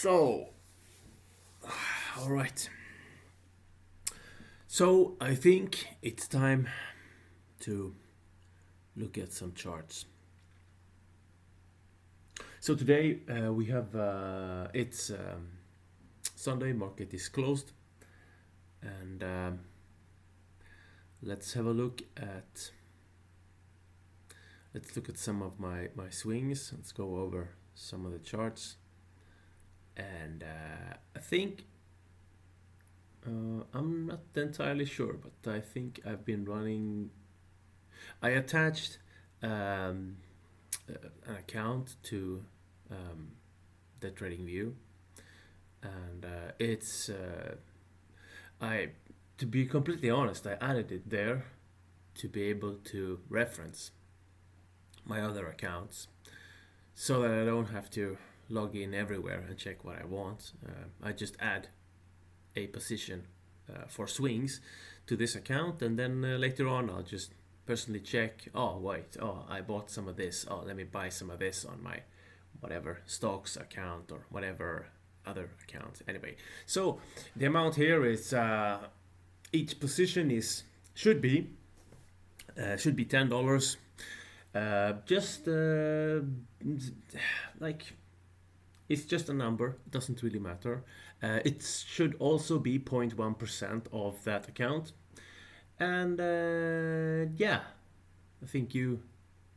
So, all right. So, I think it's time to look at some charts. So, today we have it's Sunday, market is closed, and let's have a look at some of my swings. Let's go over some of the charts, and I think I'm not entirely sure, but I think I've been running. I attached um, an account to um, the TradingView, and it's I to be completely honest, I added it there to be able to reference my other accounts, so that I don't have to log in everywhere and check what I want. I just add a position for swings to this account, and then later on I'll just personally check. Oh wait, oh I bought some of this. Oh, let me buy some of this on my whatever stocks account or whatever other account. Anyway, so the amount here is each position is should be $10. Just like it's just a number. It doesn't really matter. It should also be 0.1% of that account. And yeah, I think you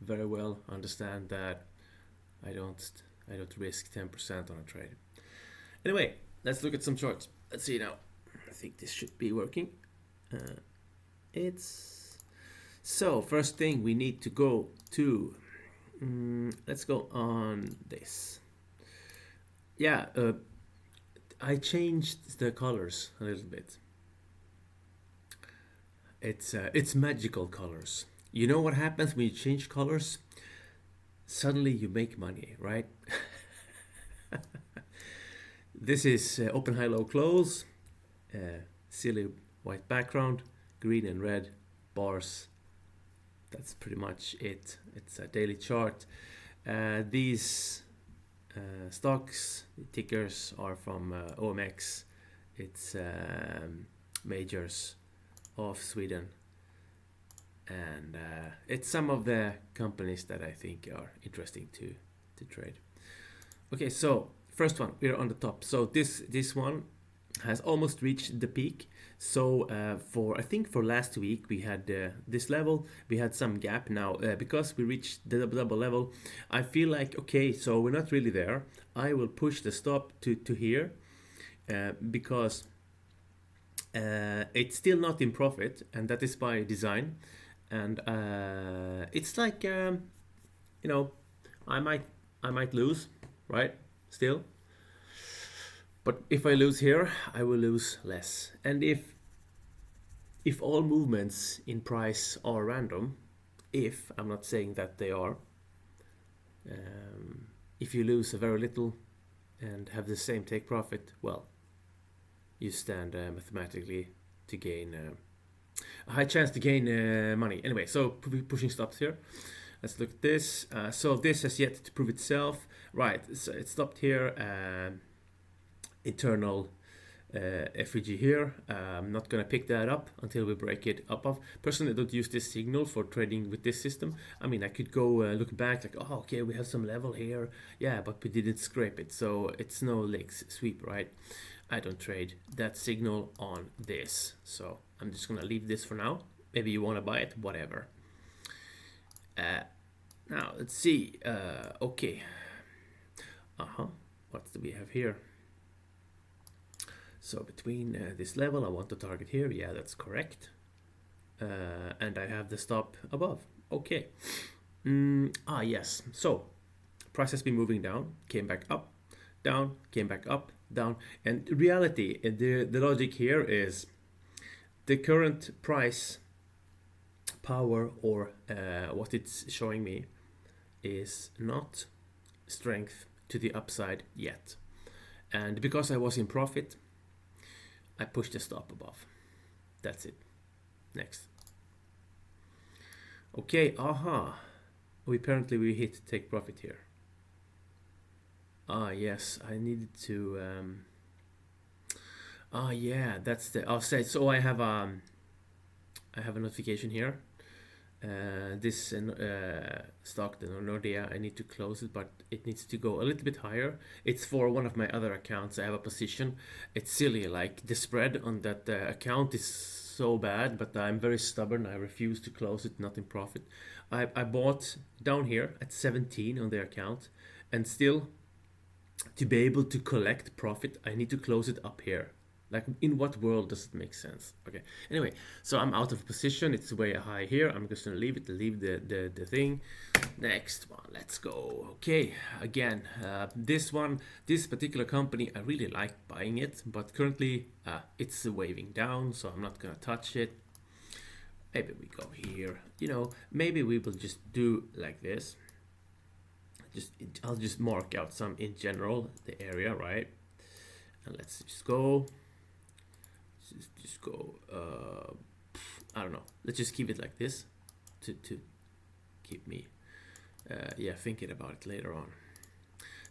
very well understand that I don't I don't risk 10% on a trade. Anyway, let's look at some charts. Let's see now. I think this should be working. It's so first thing we need to go to. Let's go on this. Yeah, I changed the colors a little bit. It's magical colors. You know what happens when you change colors? Suddenly you make money, right? This is open, high, low, close, silly white background, green and red bars. That's pretty much it. It's a daily chart. These stocks, tickers are from OMX. It's majors of Sweden, and it's some of the companies that I think are interesting to trade. Okay, so first one, we're on the top. So this one has almost reached the peak. So for I think for last week we had this level, we had some gap. Now because we reached the double level, I feel like okay, so we're not really there. I will push the stop to here because it's still not in profit, and that is by design. And it's like you know, I might lose, right? Still, but if I lose here, I will lose less. And if all movements in price are random, if I'm not saying that they are, if you lose a very little and have the same take profit, well, you stand mathematically to gain a high chance to gain money. Anyway, so pushing stops here. Let's look at this. So this has yet to prove itself. Right, so it stopped here. Internal FVG here. I'm not gonna pick that up until we break it above. Personally, I don't use this signal for trading with this system. I mean, I could go look back like, oh, okay, we have some level here. Yeah, but we didn't scrape it, so it's no legs sweep, right? I don't trade that signal on this, so I'm just gonna leave this for now. Maybe you wanna buy it, whatever. Now let's see. Okay. What do we have here? So between this level, I want to target here. Yeah, that's correct. And I have the stop above. Okay. Yes. So price has been moving down, came back up, down, came back up, down. And reality, the logic here is the current price power, or what it's showing me, is not strength to the upside yet. And because I was in profit, I pushed the stop above. That's it. Next. Okay, we hit take profit here. Ah, yes, I needed to. Ah, yeah, that's the. I'll say so. I have a notification here. This stock, the Nordea, I need to close it, but it needs to go a little bit higher. It's for one of my other accounts. I have a position. It's silly, like the spread on that account is so bad, but I'm very stubborn. I refuse to close it, not in profit. I bought down here at 17 on the account, and still to be able to collect profit, I need to close it up here. Like, in what world does it make sense? Okay. Anyway, so I'm out of position. It's way high here. I'm just gonna leave it. Leave the thing. Next one. Let's go. Okay. Again, this one, this particular company, I really like buying it, but currently it's waving down, so I'm not gonna touch it. Maybe we go here. You know, maybe we will just do like this. I'll just mark out some in general the area, right? And let's just go. Just go. I don't know. Let's just keep it like this to keep me yeah, thinking about it later on.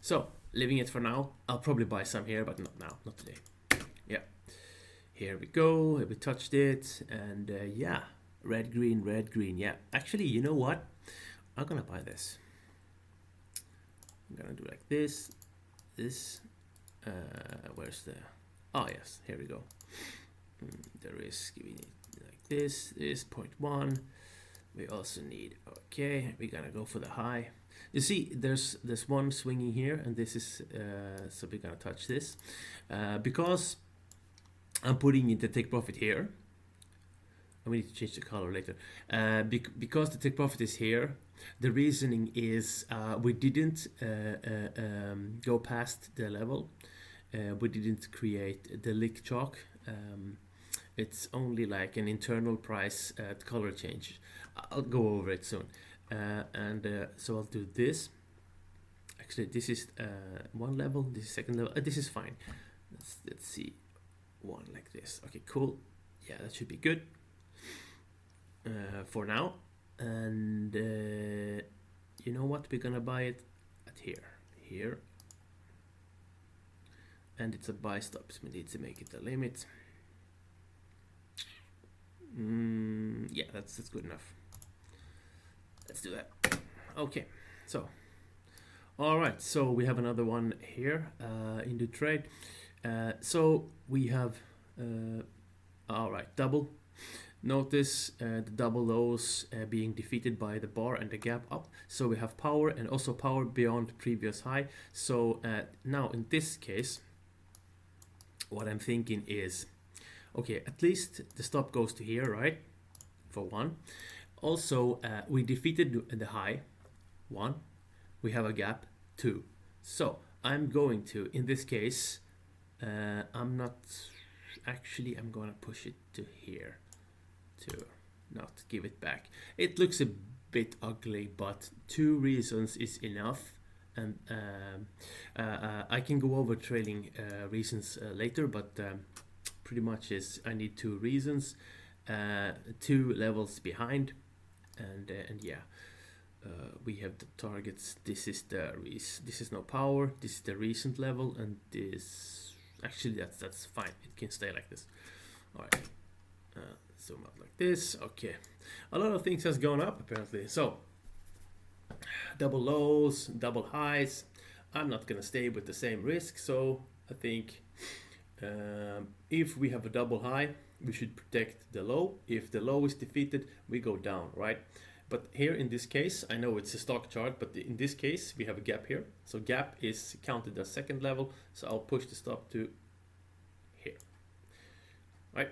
So leaving it for now. I'll probably buy some here, but not now, not today. Yeah, here we go. We touched it, and yeah, red green, red green. Yeah, actually, you know what, I'm gonna buy this. I'm gonna do like this. Where's the, oh yes, here we go. The risk, we need like this is 0.1. We also need, okay, we're gonna go for the high. You see, there's one swinging here, and this is so we're gonna touch this because I'm putting in the take profit here. And we need to change the color later. Because the take profit is here, the reasoning is we didn't go past the level. We didn't create the lick chalk. It's only like an internal price color change. I'll go over it soon. So I'll do this. Actually, this is one level, this is second level. This is fine. Let's see. One like this. Okay, cool. Yeah, that should be good for now. And you know what? We're gonna buy it at here. And it's a buy stop, so we need to make it a limit. Yeah, that's good enough. Let's do that. Okay, so all right, so we have another one here in the trade. So we have all right, double. Notice the double lows being defeated by the bar and the gap up. So we have power, and also power beyond previous high. So now in this case, what I'm thinking is, okay, at least the stop goes to here, right? For one. Also, we defeated the high, 1. We have a gap, 2. So I'm going to, in this case, I'm gonna push it to here to not give it back. It looks a bit ugly, but 2 reasons is enough. And I can go over trailing reasons later, but pretty much is I need 2 reasons, 2 levels behind, and yeah, we have the targets. This is no power. This is the recent level, and this actually that's fine. It can stay like this. All right, zoom out like this. Okay, a lot of things has gone up apparently. So double lows, double highs. I'm not gonna stay with the same risk, so I think if we have a double high, we should protect the low. If the low is defeated, we go down, right? But here in this case, I know it's a stock chart, but in this case we have a gap here. So gap is counted as second level, so I'll push the stop to here, right?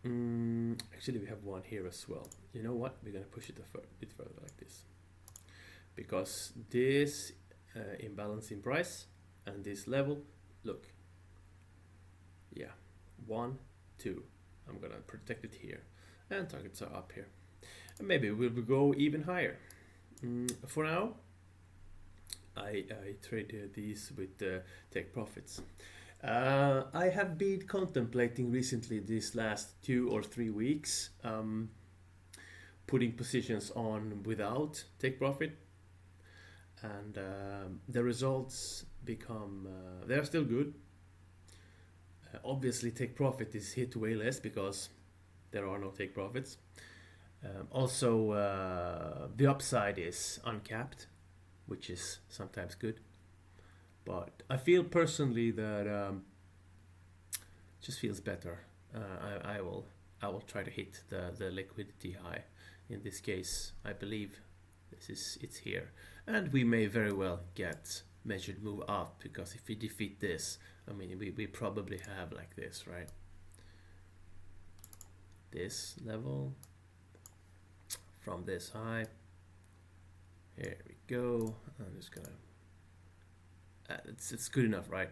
Actually, we have one here as well. You know what? We're gonna push it a bit further like this, because this imbalance in price and this level, look, yeah, 1, 2. I'm gonna protect it here, and targets are up here, and maybe we'll go even higher. For now, I trade these with take profits. I have been contemplating recently, these last 2 or 3 weeks, putting positions on without take profit, and the results become they're still good. Obviously, take profit is hit way less because there are no take profits. Also, the upside is uncapped, which is sometimes good. But I feel personally that just feels better. I will try to hit the liquidity high. In this case, I believe it's here, and we may very well get measured move up, because if we defeat this, I mean we probably have like this, right? This level from this high. Here we go. I'm just gonna. It's good enough, right?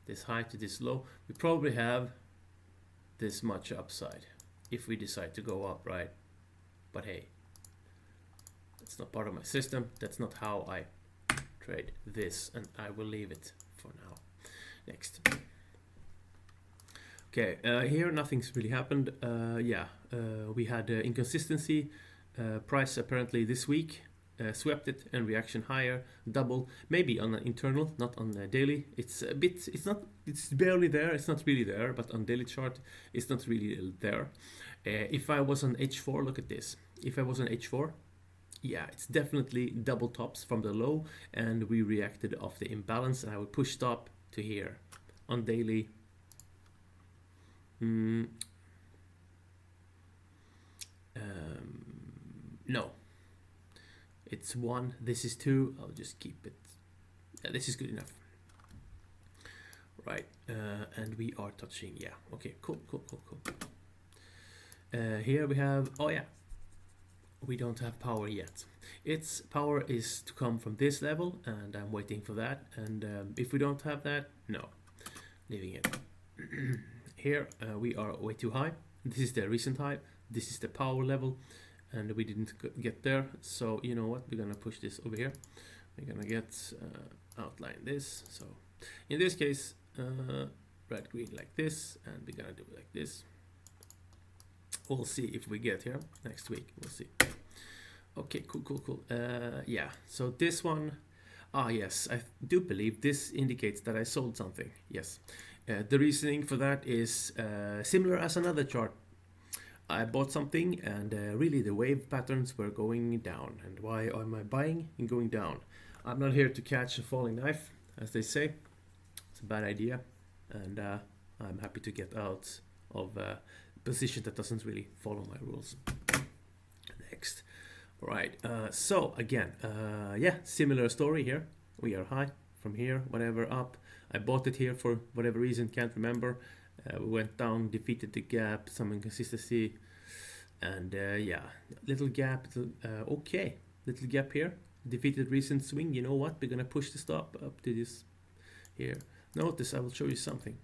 This high to this low. We probably have this much upside if we decide to go up, right? But hey, that's not part of my system. That's not how I trade this, and I will leave it for now. Next. Okay, here nothing's really happened. We had inconsistency. Price apparently this week swept it, and reaction higher, double, maybe on an internal, not on a daily. It's a bit, it's barely there, it's not really there, but on daily chart, it's not really there. If I was on H4, look at this. If I was on H4, yeah, it's definitely double tops from the low, and we reacted off the imbalance, and I would push stop to here. On daily, no. It's 1, this is 2, I'll just keep it. Yeah, this is good enough. Right, and we are touching, yeah, okay, cool. Here we have, oh yeah, we don't have power yet. Its power is to come from this level, and I'm waiting for that, and if we don't have that, no, leaving it. Here we are way too high. This is the recent high, this is the power level, and we didn't get there, so you know what, we're gonna push this over here. We're gonna get outline this, so in this case red green like this, and we're gonna do it like this. We'll see if we get here next week, we'll see. Okay, cool. Yeah, so this one, yes, I do believe this indicates that I sold something. Yes, the reasoning for that is similar as another chart. I bought something, and really the wave patterns were going down. And why am I buying and going down? I'm not here to catch a falling knife, as they say. It's a bad idea, and I'm happy to get out of a position that doesn't really follow my rules. Next. All right, so again, yeah, similar story here. We are high from here, whatever, up. I bought it here for whatever reason, can't remember. We went down, defeated the gap, some inconsistency, and yeah, little gap, okay, little gap here, defeated recent swing. You know what, we're gonna push the stop up to this here. Notice, I will show you something.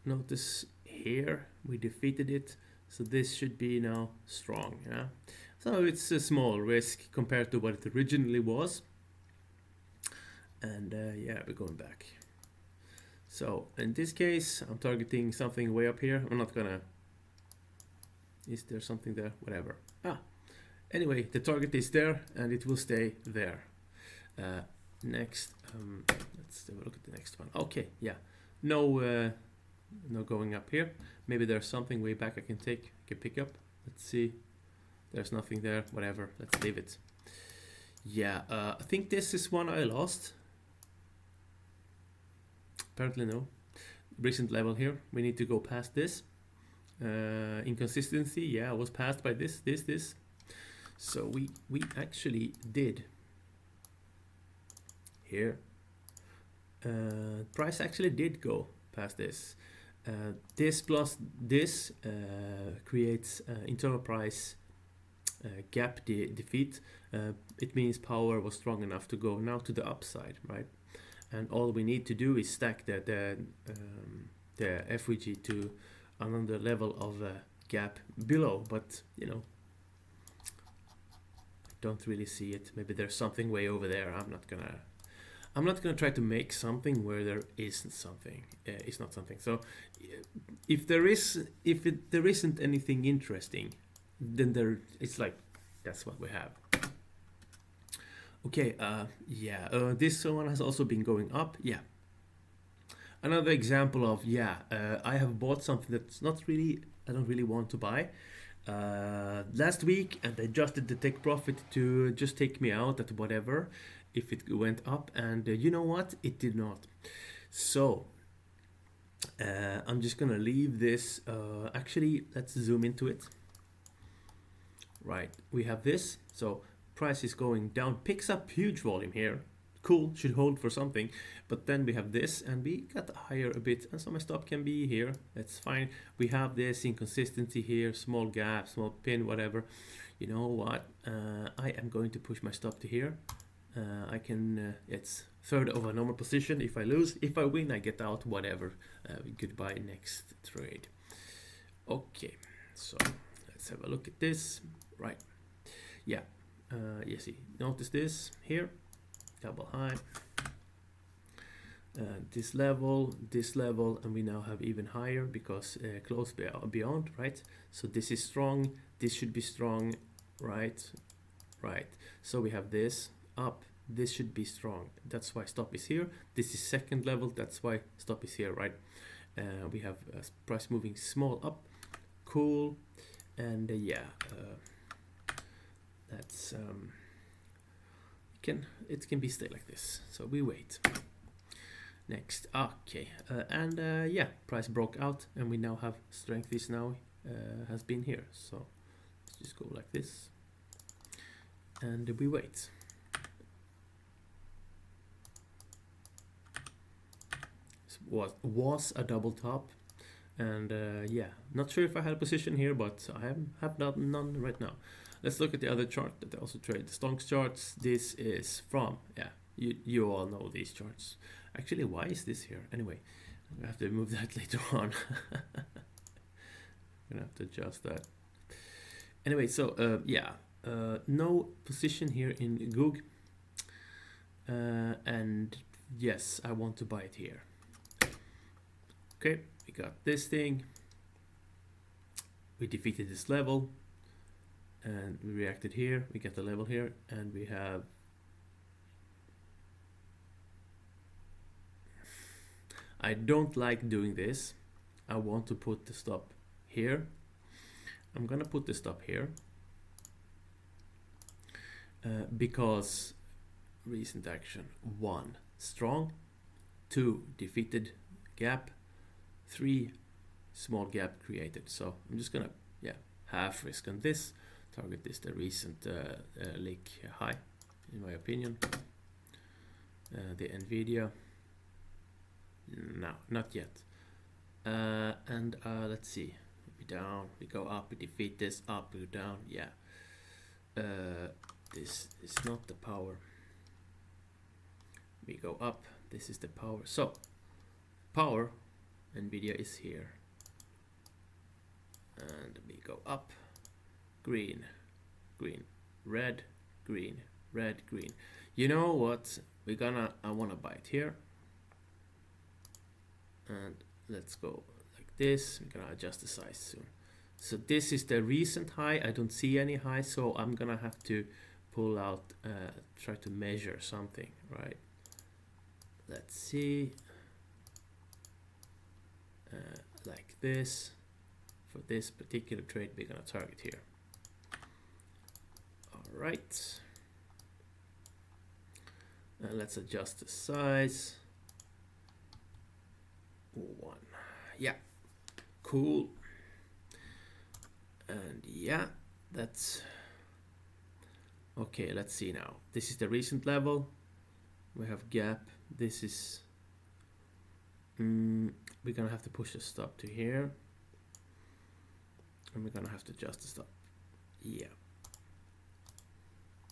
Notice here, we defeated it, so this should be now strong, yeah? So it's a small risk compared to what it originally was, and yeah, we're going back. So in this case, I'm targeting something way up here. I'm not gonna, is there something there? Whatever. Anyway, the target is there, and it will stay there. Next, let's have a look at the next one. Okay, yeah, no going up here. Maybe there's something way back I can pick up. Let's see. There's nothing there. Whatever. Let's leave it. Yeah, I think this is one I lost. Apparently no. Recent level here. We need to go past this. Inconsistency. Yeah, I was passed by this. So we actually did. Here. Price actually did go past this. This plus this creates internal price gap defeat. It means power was strong enough to go now to the upside, right? And all we need to do is stack the FVG to another level of gap below. But you know, I don't really see it. Maybe there's something way over there. I'm not gonna try to make something where there isn't something. It's not something. So if there isn't anything interesting, then it's like that's what we have. Okay, yeah, this one has also been going up. Yeah, another example of, yeah, I have bought something that's not really, I don't really want to buy last week, and I adjusted the take profit to just take me out at whatever if it went up, and you know what, it did not. So I'm just gonna leave this. Actually, let's zoom into it. Right, we have this. So price is going down, picks up huge volume here. Cool, should hold for something. But then we have this, and we got higher a bit, and so my stop can be here. That's fine. We have this inconsistency here, small gap, small pin, whatever. You know what? I am going to push my stop to here. I can. It's third of a normal position. If I lose, if I win, I get out. Whatever. Goodbye. Next trade. Okay, so let's have a look at this. Right. Yeah. You see. Notice this here. Double high. This level, and we now have even higher because close beyond, right? So this is strong. This should be strong, right? Right. So we have this up. This should be strong. That's why stop is here. This is second level. That's why stop is here, right? We have price moving small up. Cool. And yeah, that's it can be stay like this. So we wait. Next, okay, and yeah, price broke out, and we now have strength is now has been here. So let's just go like this, and we wait. Was a double top, and yeah, not sure if I had a position here, but I have none right now. Let's look at the other chart that I also trade, the Stonks charts. This is from, yeah, you all know these charts. Actually, why is this here? Anyway, I'm gonna have to move that later on. I'm gonna have to adjust that. Anyway, so yeah, no position here in Goog, and yes, I want to buy it here. Okay, we got this thing. We defeated this level, and we reacted here. We get the level here, and we have. I don't like doing this. I want to put the stop here. I'm gonna put the stop here because recent action: 1, strong; 2, defeated gap; 3, small gap created. So I'm just gonna, yeah, half risk on this. Target this, the recent leak high, in my opinion. The Nvidia. No, not yet. And let's see. We down, we go up, we defeat this, up, we go down. Yeah. This is not the power. We go up. This is the power. So, power, Nvidia is here. And we go up. Green, green, red, green, red, green. You know what? I wanna buy it here. And let's go like this. We're gonna adjust the size soon. So this is the recent high. I don't see any high, so I'm gonna have to pull out, try to measure something, right? Let's see. Like this. For this particular trade, we're gonna target here. All right. Let's adjust the size. 1. Yeah, cool. And yeah, that's okay. Let's see now. This is the recent level. We have gap. This is we're gonna have to push the stop to here, and we're gonna have to adjust the stop. Yeah.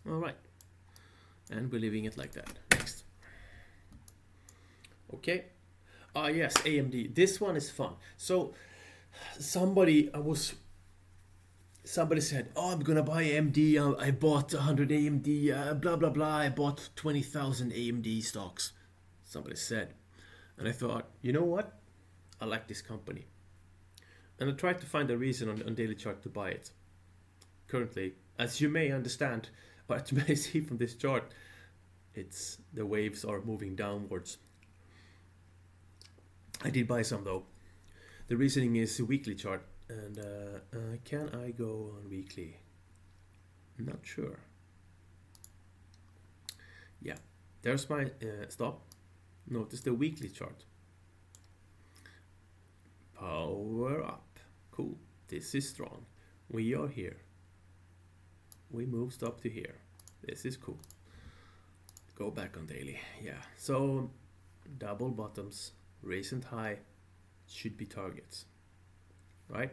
All right, and we're leaving it like that. Next. Okay. Yes, AMD. This one is fun. So somebody said, "Oh, I'm gonna buy AMD. I bought 100 AMD. Blah blah blah. I bought 20,000 AMD stocks." Somebody said, and I thought, you know what? I like this company, and I tried to find a reason on daily chart to buy it. Currently, as you may understand, or as you may see from this chart, It's the waves are moving downwards. I did buy some though. The reasoning is a weekly chart, and can I go on weekly? Not sure. Yeah, there's my stop. Notice the weekly chart. Power up. Cool. This is strong. We are here. We move stop to here. This is cool. Go back on daily. Yeah. So double bottoms, recent high should be targets. Right?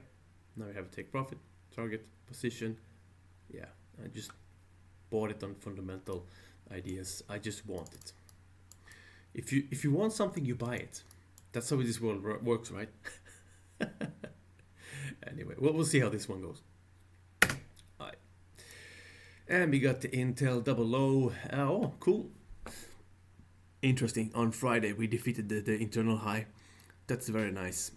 Now we have a take profit, target, position. Yeah. I just bought it on fundamental ideas. I just want it. If you want something, you buy it. That's how this world works, right? Anyway, we'll see how this one goes. All right. And we got the Intel double low. Oh, cool. Interesting. On Friday, we defeated the internal high. That's very nice.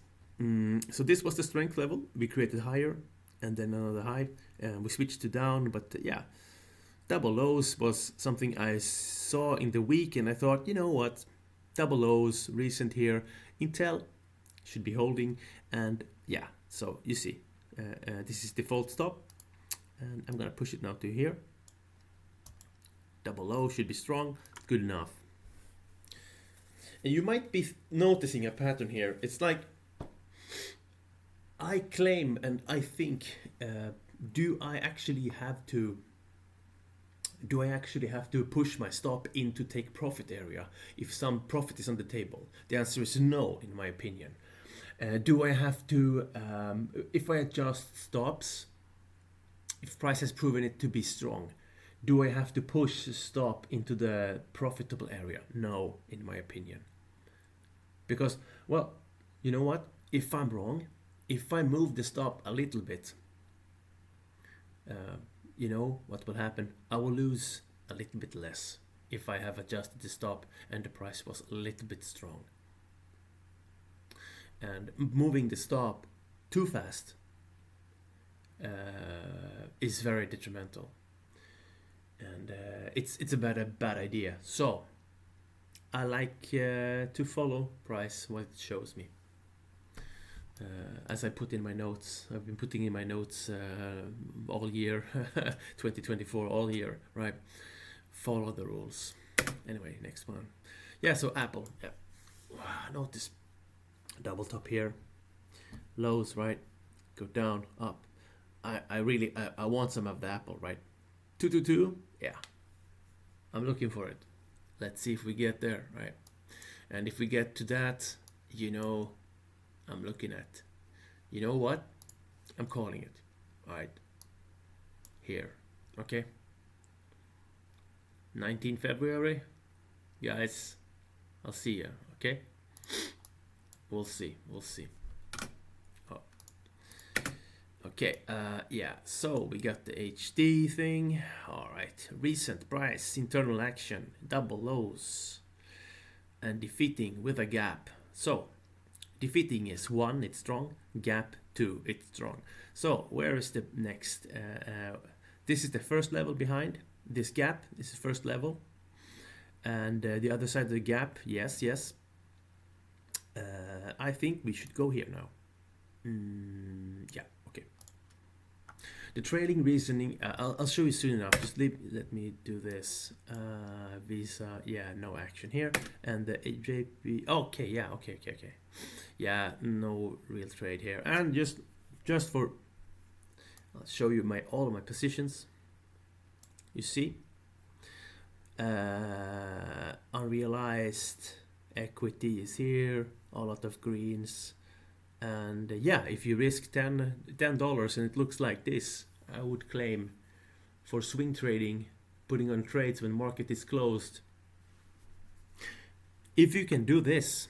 So this was the strength level. We created higher and then another high. We switched to down, but yeah. Double lows was something I saw in the week, and I thought, you know what? Double lows, recent here. Intel should be holding, and yeah, so you see, this is default stop, and I'm gonna push it now to here. Double low should be strong, good enough. And you might be noticing a pattern here. It's like I claim and I think, do I actually have to push my stop into take profit area if some profit is on the table? The answer is no, in my opinion. Do I have to, if I adjust stops, if price has proven it to be strong, do I have to push the stop into the profitable area? No, in my opinion. Because, well, you know what? If I'm wrong, if I move the stop a little bit, you know what will happen? I will lose a little bit less if I have adjusted the stop and the price was a little bit strong. And moving the stop too fast is very detrimental, and it's a bad idea. So I like to follow price what it shows me. As I put in my notes, I've been putting in my notes all year, 2024, all year, right? Follow the rules. Anyway, next one. Yeah, so Apple. Yeah. Wow, notice double top here, lows, right? Go down, up. I really want some of the Apple, right? 222, yeah. I'm looking for it. Let's see if we get there, right? And if we get to that, you know, I'm looking at, you know what? I'm calling it, all right? Here, okay? 19 February, guys, I'll see you, okay? We'll see. Oh. Okay, yeah, so we got the HD thing. All right, recent price, internal action, double lows, and defeating with a gap. So, defeating is 1, it's strong, gap 2, it's strong. So, where is the next? This is the first level behind. This gap is the first level. And the other side of the gap, yes. I think we should go here now. Yeah, okay. The trailing reasoning, I'll show you soon enough. Just let me do this. Visa, yeah, no action here. And the AJP, okay, yeah, okay. Yeah, no real trade here. And just for, I'll show you all of my positions. You see, unrealized equity is here, a lot of greens, and yeah, if you risk $10 and it looks like this, I would claim for swing trading, putting on trades when market is closed. If you can do this,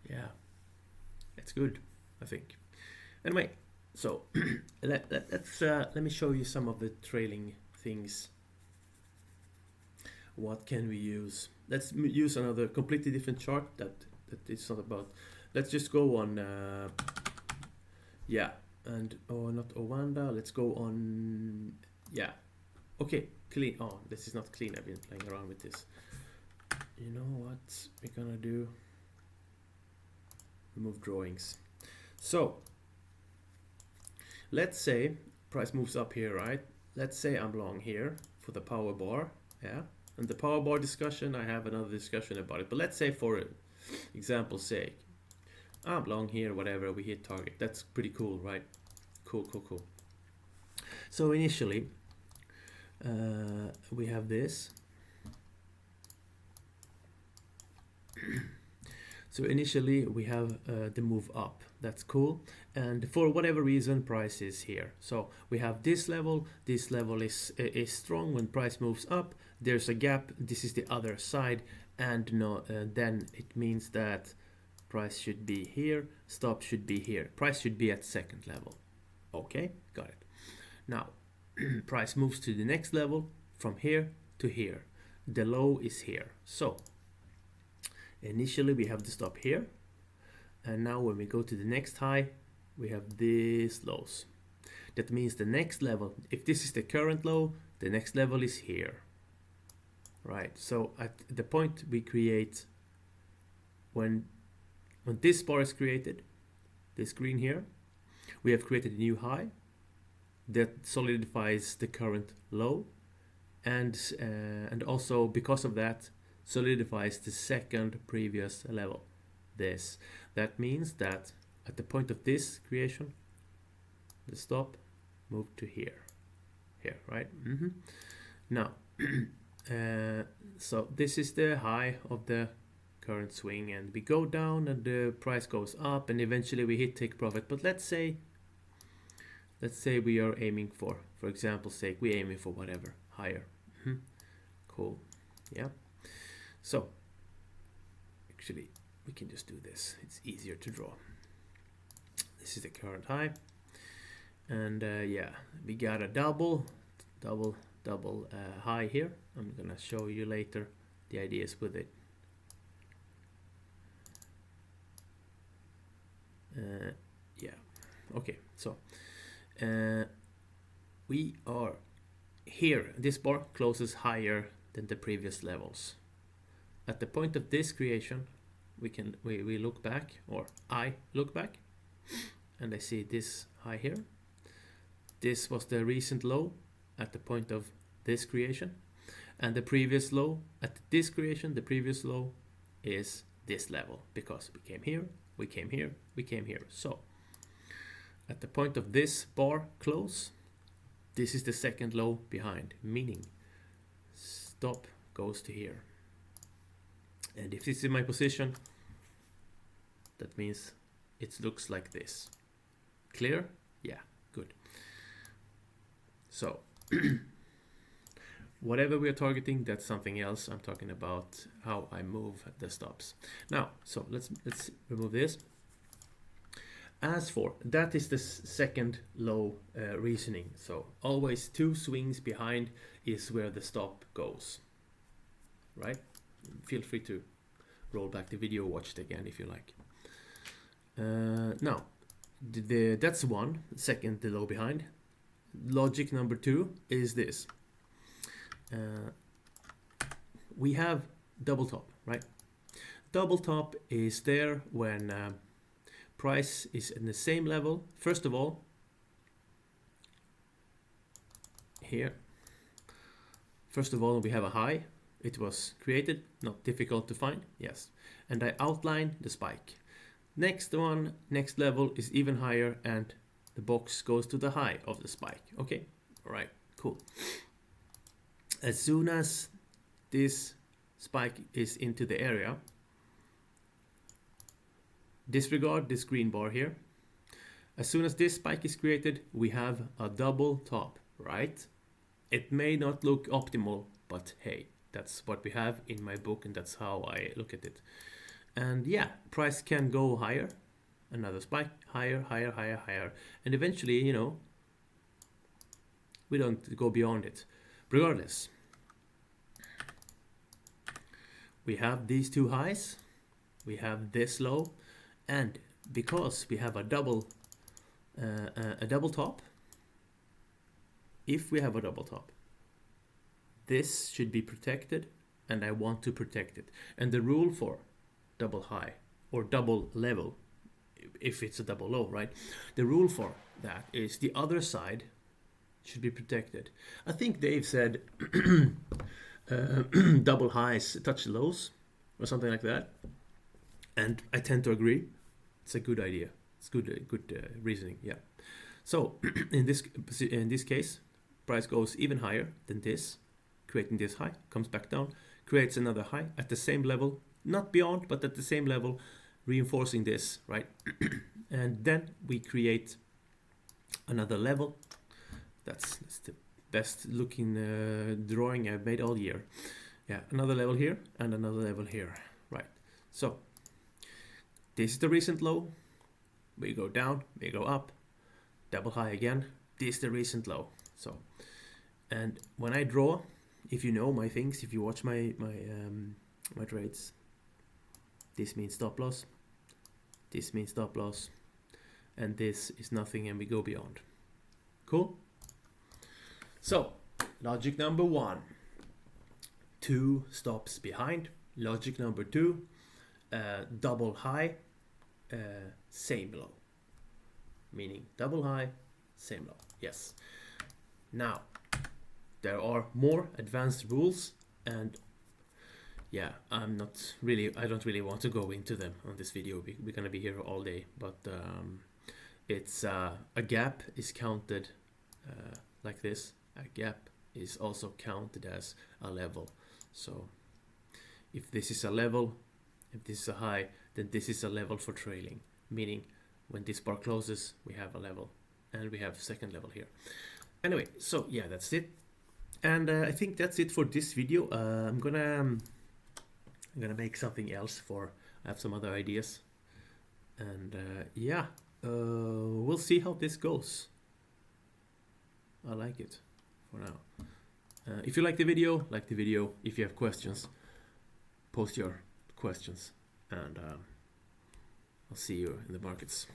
yeah, it's good, I think. Anyway, so let me show you some of the trailing things. What can we use? Let's use another completely different chart that it's not about. Let's just go on, yeah, and not Owanda. Let's go on, yeah, Okay, clean. Oh, this is not clean. I've been playing around with this. You know what we're gonna do? Remove drawings. So let's say price moves up here, right? Let's say I'm long here for the power bar, yeah. And the power bar discussion, I have another discussion about it. But let's say for example's sake, I'm long here, whatever, we hit target. That's pretty cool, right? Cool, cool, cool. So initially, we have this. So initially we have the move up. That's cool. And for whatever reason, price is here. So we have this level. This level is strong when price moves up. There's a gap. This is the other side. And no, then it means that price should be here. Stop should be here. Price should be at second level. Okay, got it. Now, price moves to the next level from here to here. The low is here. So initially we have the stop here, and now when we go to the next high, we have these lows. That means the next level, if this is the current low, the next level is here, right? So at the point we create, when this bar is created, this green here, we have created a new high that solidifies the current low, and also because of that solidifies the second previous level. That means that at the point of this creation, the stop moved to here, right? Now, so this is the high of the current swing, and we go down and the price goes up, and eventually we hit take profit. But let's say we are aiming for example's sake, we're aiming for whatever higher. Cool, yeah. So actually we can just do this, it's easier to draw. This is the current high, and yeah, we got a double high here. I'm gonna show you later the ideas with it. Yeah, okay, so we are here, this bar closes higher than the previous levels. At the point of this creation, we look back, or I look back, and I see this high here. This was the recent low at the point of this creation, and the previous low at this creation, the previous low is this level, because we came here, we came here, we came here. So at the point of this bar close, this is the second low behind, meaning stop goes to here. And if this is my position, that means it looks like this. Clear? Yeah, good. So whatever we are targeting, that's something else. I'm talking about how I move the stops. Now, so let's remove this. As for that is the second low reasoning. So always two swings behind is where the stop goes, right? Feel free to roll back the video, watch it again if you like. Now, that's one. Second, the low behind. Logic number two is this. We have double top, right? Double top is there when price is in the same level. First of all, here, first of all, we have a high. It was created, not difficult to find, yes. And I outline the spike. Next one, next level is even higher, and the box goes to the high of the spike. Okay, all right, cool. As soon as this spike is into the area, disregard this green bar here. As soon as this spike is created, we have a double top, right? It may not look optimal, but hey, that's what we have in my book, and that's how I look at it. And yeah, price can go higher, another spike, higher, higher, higher, higher, and eventually, you know, we don't go beyond it. Regardless, we have these two highs, we have this low, and because we have a double top, if we have a double top, this should be protected, and I want to protect it. And the rule for double high or double level, if it's a double low, right? The rule for that is the other side should be protected. I think Dave said double highs touch lows or something like that, and I tend to agree. It's a good idea. It's good reasoning. Yeah. So in this case, price goes even higher than this, creating this high, comes back down, creates another high at the same level, not beyond, but at the same level, reinforcing this, right? And then we create another level. That's the best looking drawing I've made all year. Yeah, another level here and another level here, right? So this is the recent low. We go down, we go up, double high again. This is the recent low. So, and when I draw, if you know my things, if you watch my trades, this means stop loss, this means stop loss, and this is nothing, and we go beyond. Cool? So, logic number 1, 2 stops behind. Logic number 2, double high, same low. Meaning double high, same low. Yes. Now, there are more advanced rules, and yeah, I don't really want to go into them on this video. We're gonna be here all day, but it's a gap is counted like this. A gap is also counted as a level. So if this is a level, if this is a high, then this is a level for trailing, meaning when this bar closes, we have a level, and we have a second level here. Anyway, so yeah, that's it. And I think that's it for this video. I'm gonna make something else I have some other ideas. And yeah, we'll see how this goes. I like it for now. If you like the video, If you have questions, post your questions, and I'll see you in the markets.